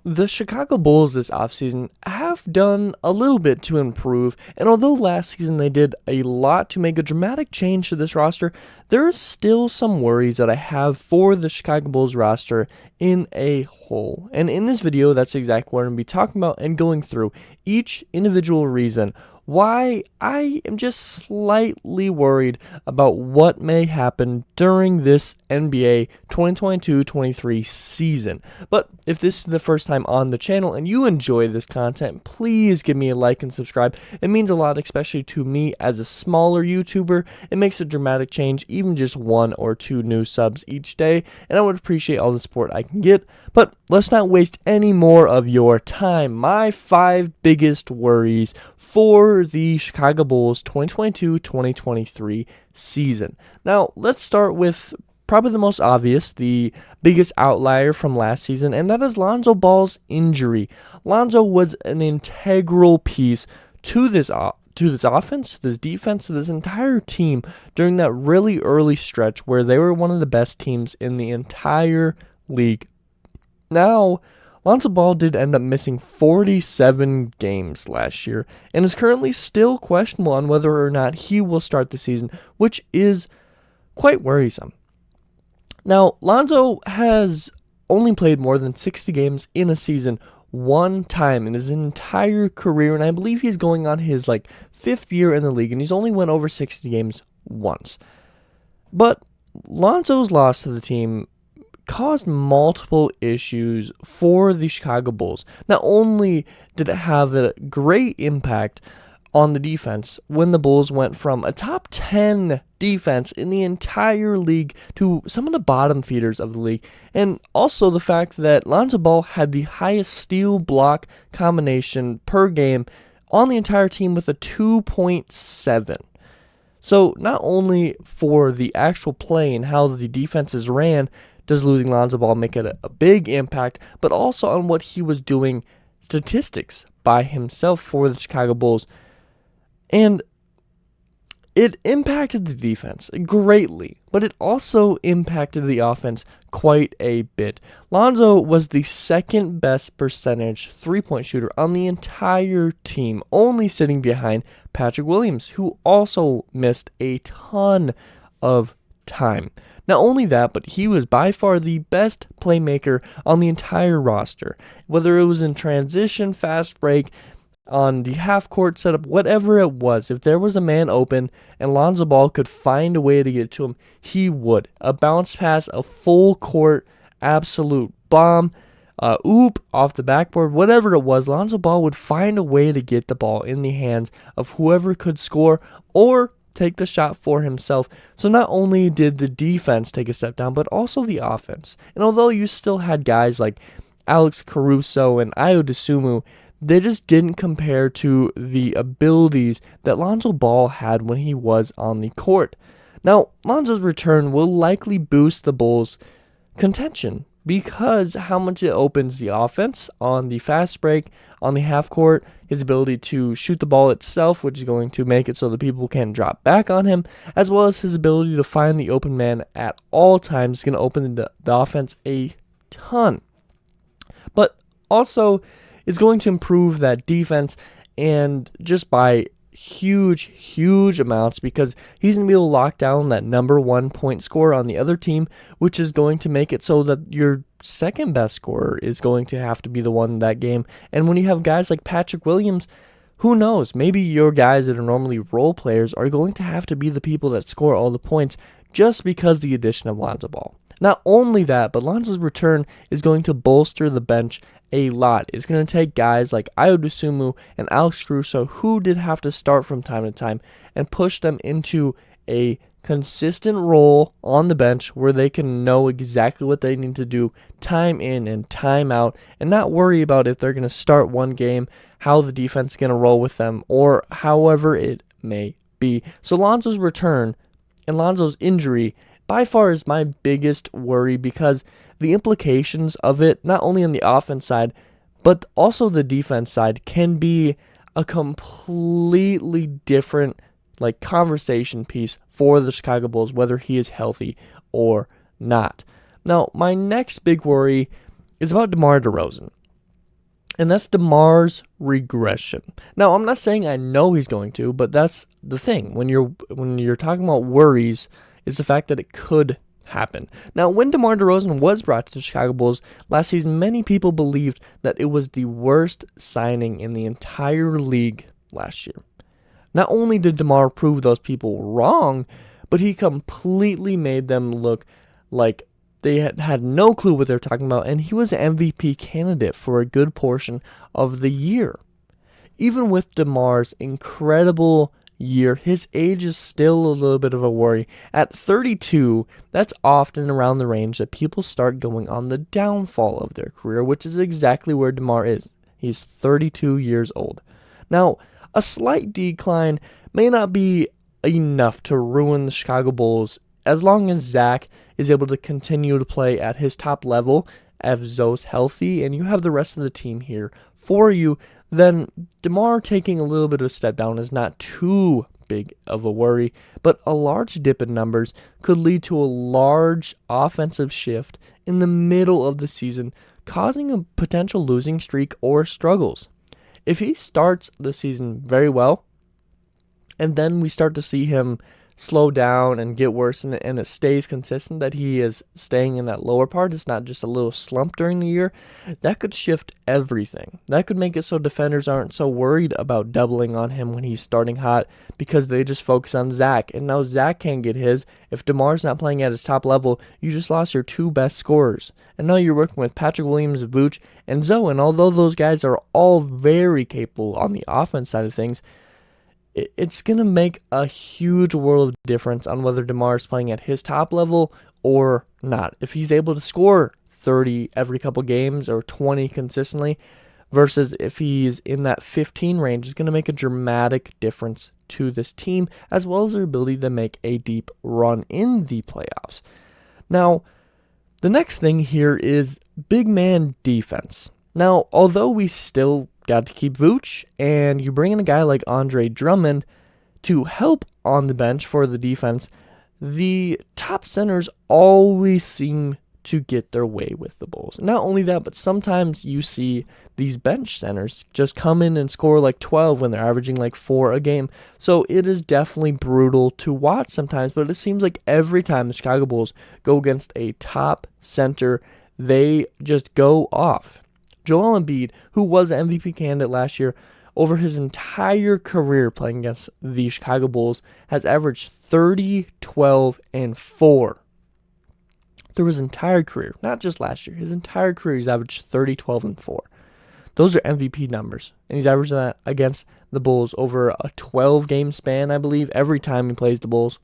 The Chicago Bulls this offseason have done a little bit to improve, and although last season they did a lot to make a dramatic change to this roster, there is still some worries that I have for the Chicago Bulls roster in a whole. And in this video, that's exactly what I'm going to be talking about and going through each individual reason why I am just slightly worried about what may happen during this NBA 2022-23 season. But if this is the first time on the channel and you enjoy this content, please give me a like and subscribe. It means a lot, especially to me as a smaller YouTuber. It makes a dramatic change, even just 1 or 2 new subs each day, and I would appreciate all the support I can get. But let's not waste any more of your time. My 5 biggest worries for the Chicago Bulls 2022-2023 season. Now, let's start with probably the most obvious, the biggest outlier from last season, and that is Lonzo Ball's injury. Lonzo was an integral piece to this offense, to this defense, to this entire team during that really early stretch where they were one of the best teams in the entire league. Now, Lonzo Ball did end up missing 47 games last year and is currently still questionable on whether or not he will start the season, which is quite worrisome. Now, Lonzo has only played more than 60 games in a season one time in his entire career, and I believe he's going on his 5th year in the league, and he's only went over 60 games once. But Lonzo's loss to the team caused multiple issues for the Chicago Bulls. Not only did it have a great impact on the defense when the Bulls went from a top 10 defense in the entire league to some of the bottom feeders of the league, and also the fact that Lonzo Ball had the highest steal block combination per game on the entire team with a 2.7. So not only for the actual play and how the defenses ran does losing Lonzo Ball make it a big impact, but also on what he was doing statistics by himself for the Chicago Bulls. And it impacted the defense greatly, but it also impacted the offense quite a bit. Lonzo was the second best percentage three-point shooter on the entire team, only sitting behind Patrick Williams, who also missed a ton of time. Not only that, but he was by far the best playmaker on the entire roster. Whether it was in transition, fast break, on the half-court setup, whatever it was, if there was a man open and Lonzo Ball could find a way to get to him, he would. A bounce pass, a full-court, absolute bomb, oop off the backboard, whatever it was, Lonzo Ball would find a way to get the ball in the hands of whoever could score or take the shot for himself. So not only did the defense take a step down, but also the offense. And although you still had guys like Alex Caruso and Ayo Dosunmu, they just didn't compare to the abilities that Lonzo Ball had when he was on the court. Now, Lonzo's return will likely boost the Bulls' contention because how much it opens the offense on the fast break, on the half court, his ability to shoot the ball itself, which is going to make it so that people can't drop back on him, as well as his ability to find the open man at all times is going to open the offense a ton. But also, it's going to improve that defense, and just by huge amounts, because he's going to be able to lock down that number 1 point scorer on the other team, which is going to make it so that your second best scorer is going to have to be the one in that game. And when you have guys like Patrick Williams, who knows, maybe your guys that are normally role players are going to have to be the people that score all the points just because the addition of Lonzo Ball. Not only that, but Lonzo's return is going to bolster the bench a lot. It's going to take guys like Ayo Dosunmu and Alex Caruso, who did have to start from time to time, and push them into a consistent role on the bench where they can know exactly what they need to do time in and time out, and not worry about if they're going to start one game, how the defense is going to roll with them, or however it may be. So Lonzo's return and Lonzo's injury by far is my biggest worry, because the implications of it, not only on the offense side, but also the defense side, can be a completely different conversation piece for the Chicago Bulls, whether he is healthy or not. Now, my next big worry is about DeMar DeRozan. And that's Demar's regression. Now, I'm not saying I know he's going to, but that's the thing. When you're talking about worries, is the fact that it could happen. Now, when DeMar DeRozan was brought to the Chicago Bulls last season, many people believed that it was the worst signing in the entire league last year. Not only did DeMar prove those people wrong, but he completely made them look like they had no clue what they were talking about, and he was an MVP candidate for a good portion of the year. Even with DeMar's incredible year, his age is still a little bit of a worry. At 32, that's often around the range that people start going on the downfall of their career, which is exactly where DeMar is. He's 32 years old. Now, a slight decline may not be enough to ruin the Chicago Bulls as long as Zach is able to continue to play at his top level, if Zoe's healthy, and you have the rest of the team here for you, then DeMar taking a little bit of a step down is not too big of a worry, but a large dip in numbers could lead to a large offensive shift in the middle of the season, causing a potential losing streak or struggles. If he starts the season very well, and then we start to see him slow down and get worse, and it stays consistent that he is staying in that lower part, it's not just a little slump during the year, that could shift everything. That could make it so defenders aren't so worried about doubling on him when he's starting hot because they just focus on Zach. And now Zach can't get his. If DeMar's not playing at his top level, you just lost your two best scorers. And now you're working with Patrick Williams, Vooch, and Zoe. And although those guys are all very capable on the offense side of things, it's going to make a huge world of difference on whether DeMar is playing at his top level or not. If he's able to score 30 every couple games or 20 consistently versus if he's in that 15 range, it's going to make a dramatic difference to this team as well as their ability to make a deep run in the playoffs. Now, the next thing here is big man defense. Now, although we still got to keep Vooch, and you bring in a guy like Andre Drummond to help on the bench for the defense, the top centers always seem to get their way with the Bulls. Not only that, but sometimes you see these bench centers just come in and score like 12 when they're averaging like 4 a game. So it is definitely brutal to watch sometimes, but it seems like every time the Chicago Bulls go against a top center, they just go off. Joel Embiid, who was an MVP candidate last year, over his entire career playing against the Chicago Bulls, has averaged 30, 12, and 4. Through his entire career, not just last year, his entire career he's averaged 30, 12, and 4. Those are MVP numbers, and he's averaging that against the Bulls over a 12-game span, I believe, every time he plays the Bulls.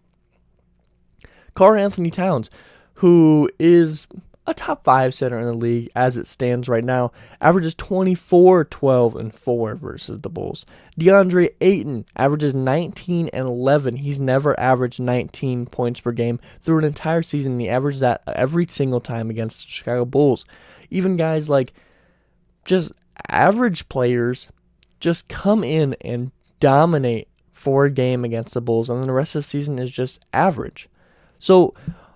Karl-Anthony Towns, who is a top 5 center in the league as it stands right now, averages 24, 12, and 4 versus the Bulls. DeAndre Ayton averages 19 and 11. He's never averaged 19 points per game through an entire season. He averages that every single time against the Chicago Bulls. Even guys like just average players just come in and dominate for a game against the Bulls, and then the rest of the season is just average. So,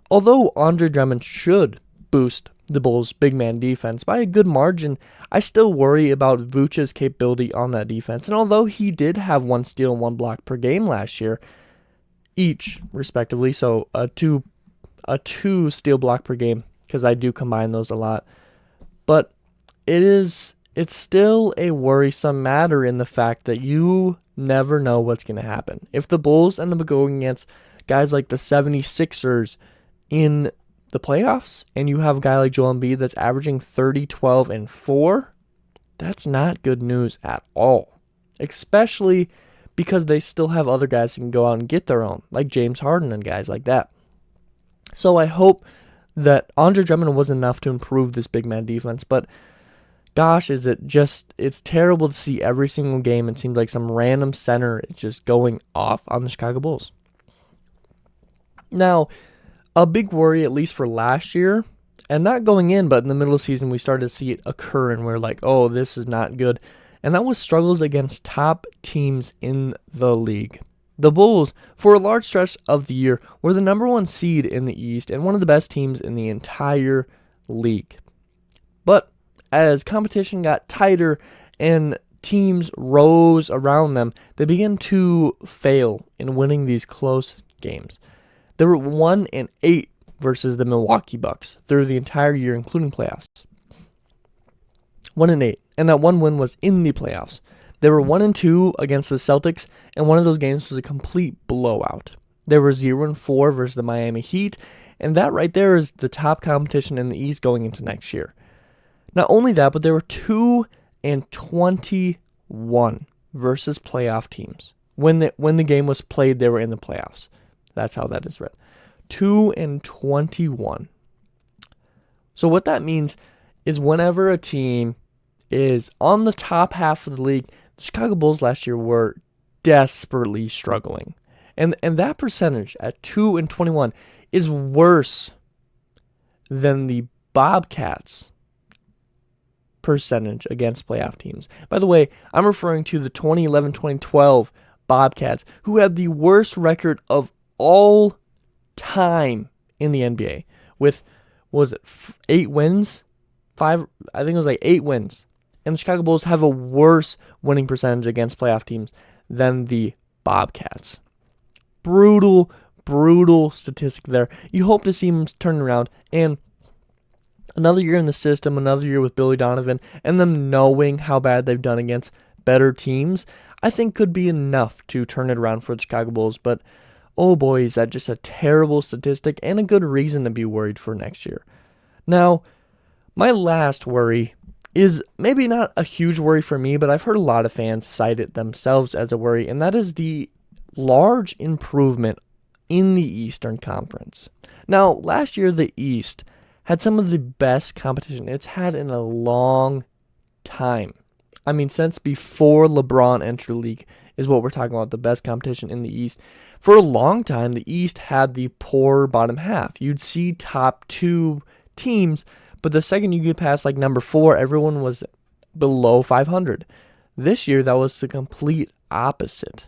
although Andre Drummond should boost the Bulls' big man defense by a good margin, I still worry about Vooch's capability on that defense. And although he did have 1 steal and 1 block per game last year, each respectively, so a two steal block per game, because I do combine those a lot, but it's still a worrisome matter in the fact that you never know what's going to happen. If the Bulls end up going against guys like the 76ers in the playoffs, and you have a guy like Joel Embiid that's averaging 30, 12, and 4, that's not good news at all. Especially because they still have other guys that can go out and get their own, like James Harden and guys like that. So I hope that Andre Drummond was enough to improve this big man defense, but gosh, it's terrible to see every single game. It seems like some random center is just going off on the Chicago Bulls. Now, a big worry, at least for last year, and not going in, but in the middle of the season, we started to see it occur, and we're like, oh, this is not good. And that was struggles against top teams in the league. The Bulls, for a large stretch of the year, were the number 1 seed in the East and one of the best teams in the entire league. But as competition got tighter and teams rose around them, they began to fail in winning these close games. They were 1-8 versus the Milwaukee Bucks through the entire year, including playoffs. 1-8, and that one win was in the playoffs. They were 1-2 against the Celtics, and one of those games was a complete blowout. They were 0-4 versus the Miami Heat, and that right there is the top competition in the East going into next year. Not only that, but they were 2-21 versus playoff teams. When the game was played, they were in the playoffs. That's how that is read. 2-21. So what that means is whenever a team is on the top half of the league, the Chicago Bulls last year were desperately struggling. And that percentage at 2-21 is worse than the Bobcats percentage against playoff teams. By the way, I'm referring to the 2011-2012 Bobcats, who had the worst record of all time in the NBA with, 8 wins? 5, I think it was like 8 wins. And the Chicago Bulls have a worse winning percentage against playoff teams than the Bobcats. Brutal statistic there. You hope to see them turn around, and another year in the system, another year with Billy Donovan, and them knowing how bad they've done against better teams, I think could be enough to turn it around for the Chicago Bulls. But oh boy, is that just a terrible statistic and a good reason to be worried for next year. Now, my last worry is maybe not a huge worry for me, but I've heard a lot of fans cite it themselves as a worry, and that is the large improvement in the Eastern Conference. Now, last year, the East had some of the best competition it's had in a long time. I mean, since before LeBron entered the league is what we're talking about, the best competition in the East. For a long time, the East had the poor bottom half. You'd see top 2 teams, but the second you get past like number 4, everyone was below 500. This year, that was the complete opposite.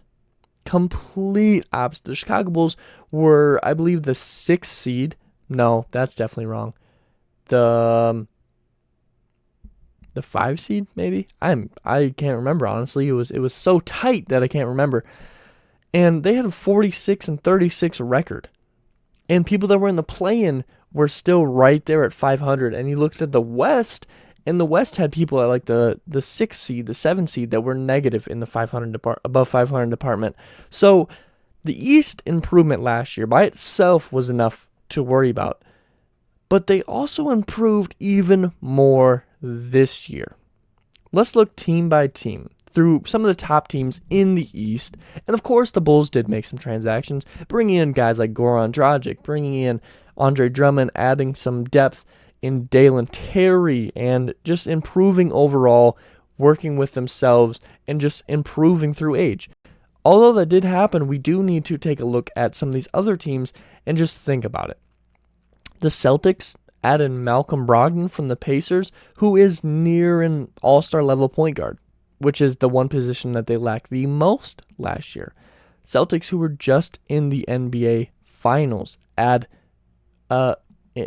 The Chicago Bulls were, I believe, the 6th seed. No, that's definitely wrong. The 5 seed, maybe? I can't remember, honestly. It was so tight that I can't remember. And they had a 46-36 record. And people that were in the play-in were still right there at 500. And you looked at the West, and the West had people at like the 6th seed, the 7th seed that were negative in the above 500 department. So the East improvement last year by itself was enough to worry about. But they also improved even more this year. Let's look team by team through some of the top teams in the East. And of course, the Bulls did make some transactions, bringing in guys like Goran Dragic, bringing in Andre Drummond, adding some depth in Dalen Terry, and just improving overall, working with themselves, and just improving through age. Although that did happen, we do need to take a look at some of these other teams and just think about it. The Celtics added Malcolm Brogdon from the Pacers, who is near an all-star level point guard, which is the one position that they lacked the most last year. Celtics, who were just in the NBA Finals, add an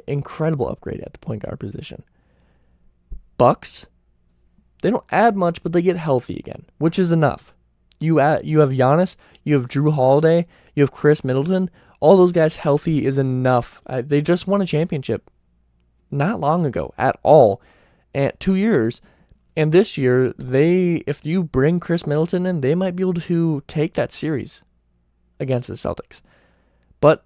incredible upgrade at the point guard position. Bucks, they don't add much, but they get healthy again, which is enough. You have Giannis, you have Drew Holiday, you have Chris Middleton. All those guys healthy is enough. They just won a championship not long ago at all, and 2 years. And this year, if you bring Chris Middleton in, they might be able to take that series against the Celtics. But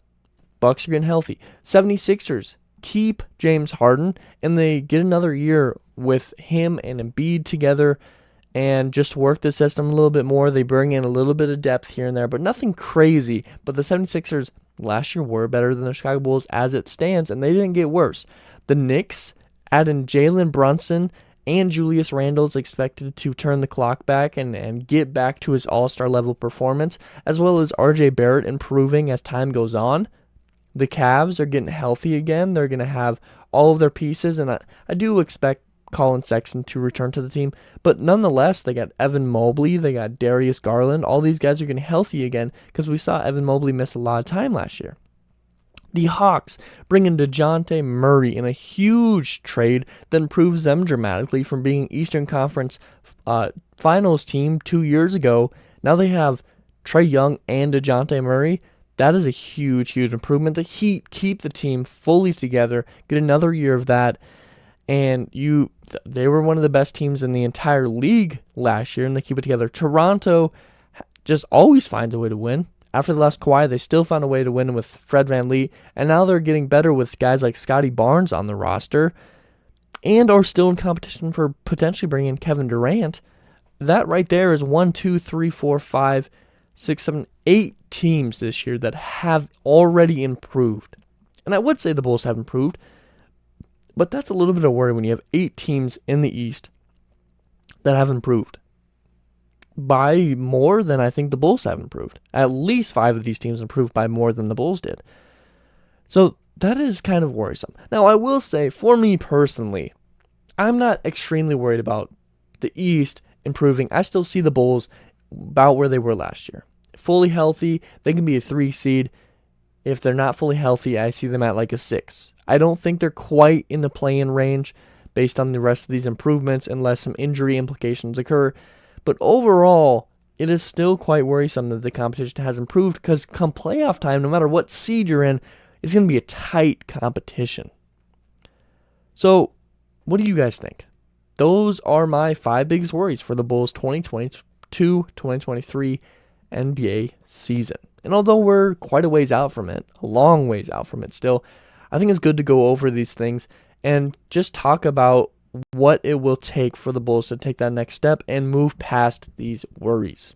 Bucks are getting healthy. 76ers keep James Harden, and they get another year with him and Embiid together and just work the system a little bit more. They bring in a little bit of depth here and there, but nothing crazy. But the 76ers last year were better than the Chicago Bulls as it stands, and they didn't get worse. The Knicks add in Jalen Brunson, and Julius Randle is expected to turn the clock back and get back to his all-star level performance, as well as RJ Barrett improving as time goes on. The Cavs are getting healthy again. They're going to have all of their pieces, and I do expect Colin Sexton to return to the team. But nonetheless, they got Evan Mobley, they got Darius Garland. All these guys are getting healthy again because we saw Evan Mobley miss a lot of time last year. The Hawks bring in DeJounte Murray in a huge trade that improves them dramatically from being Eastern Conference Finals team 2 years ago. Now they have Trae Young and DeJounte Murray. That is a huge, huge improvement. The Heat keep the team fully together, get another year of that, and they were one of the best teams in the entire league last year, and they keep it together. Toronto just always finds a way to win. After they lost Kawhi, they still found a way to win with Fred VanVleet, and now they're getting better with guys like Scotty Barnes on the roster, and are still in competition for potentially bringing in Kevin Durant. That right there is 1, 2, 3, 4, 5, 6, 7, 8 teams this year that have already improved. And I would say the Bulls have improved, but that's a little bit of worry when you have 8 teams in the East that have improved by more than I think the Bulls have improved. At least 5 of these teams improved by more than the Bulls did. So that is kind of worrisome. Now, I will say, for me personally, I'm not extremely worried about the East improving. I still see the Bulls about where they were last year. Fully healthy, they can be a 3 seed. If they're not fully healthy, I see them at like a 6. I don't think they're quite in the play-in range based on the rest of these improvements unless some injury implications occur. But overall, it is still quite worrisome that the competition has improved because come playoff time, no matter what seed you're in, it's going to be a tight competition. So, what do you guys think? Those are my 5 biggest worries for the Bulls 2022-2023 NBA season. And although we're quite a ways out from it, a long ways out from it still, I think it's good to go over these things and just talk about what it will take for the Bulls to take that next step and move past these worries.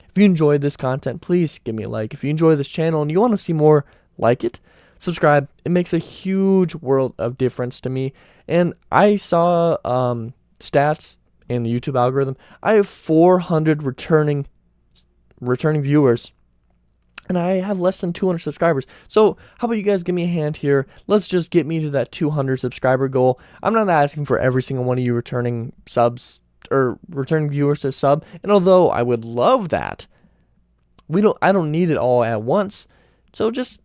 If you enjoyed this content, please give me a like. If you enjoy this channel and you want to see more like it, subscribe. It makes a huge world of difference to me. And I saw stats in the YouTube algorithm. I have 400 returning viewers, and I have less than 200 subscribers. So how about you guys give me a hand here? Let's just get me to that 200 subscriber goal. I'm not asking for every single one of you returning subs or returning viewers to sub. And although I would love that, I don't need it all at once. So just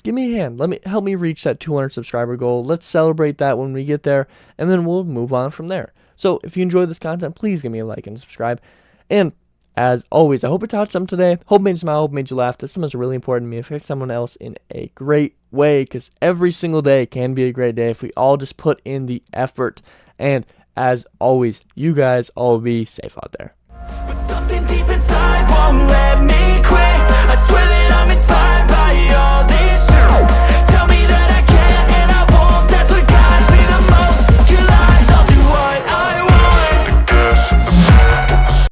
give me a hand. Help me reach that 200 subscriber goal. Let's celebrate that when we get there, and then we'll move on from there. So if you enjoyed this content, please give me a like and subscribe. And as always, I hope it taught something today. Hope it made you smile, hope it made you laugh. This is really important to me. It affects someone else in a great way, because every single day can be a great day if we all just put in the effort. And as always, you guys all be safe out there. But something deep inside won't let me